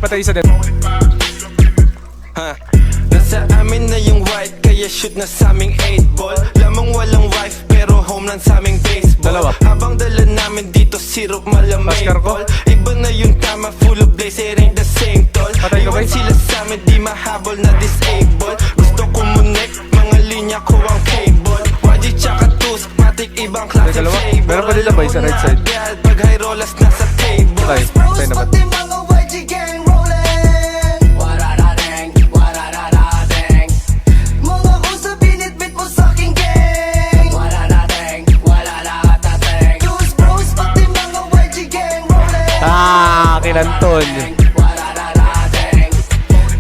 patay isa din. Nasa amin na yung white, kaya shoot na sa aming 8 ball. Lamang walang wife, pero home lang sa aming baseball. Dalawa. Habang dala namin dito, syrup malamay Oscar ko. ball. Iba na yung tama, full of blaze, it ain't the same tol. Patay ko, Iwan guys. sila sa amin, di mahabol na disable. Gusto connect, mga linya ko ang cable. YG tsaka Tus, matik ibang klase Dalawa. flavor. Meron pa dito ba, sa right side? Pag high rollers nasa table. Patay, patay naman. Pati mga YG gang rolling. Mga usa binitbit mo sa'king gang. Dos bros, pati mga YG gang rolling. Kinanton.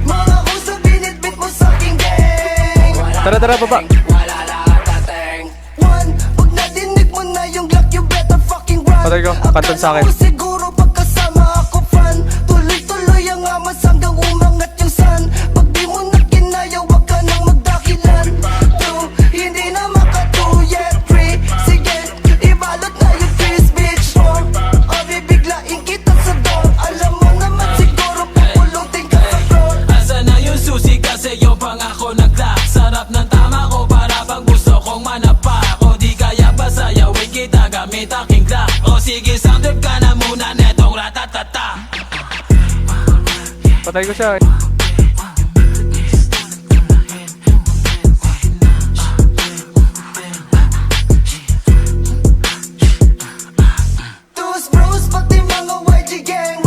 Mga usa binitbit mo sa'king gang. Tara, baba. One, pag nadinig mo na yung Glock, you better fucking run. Patay ko, kanton sa akin. Akala ko siguro pagkasama ako fan. Tuloy-tuloy ang amas hanggang umangat yung sun. Pag di mo na kinaya, wag ka nang magdakilan. Two, hindi na maka-two yet. Three, sige, ibalot na yung trees, bitch. Four, bibiglain kita sa door. Alam mo naman siguro pupulutin ka sa floor. Asa na yung susi kasi yung pangako nagla. Sarap ng tama ko para pag gusto kong manapa. O di kaya pa sayawin kita gamit aking Glock. O sige sound trip ka na muna netong ratatata. Patay ko siya. Dos bros, pati mga YG gang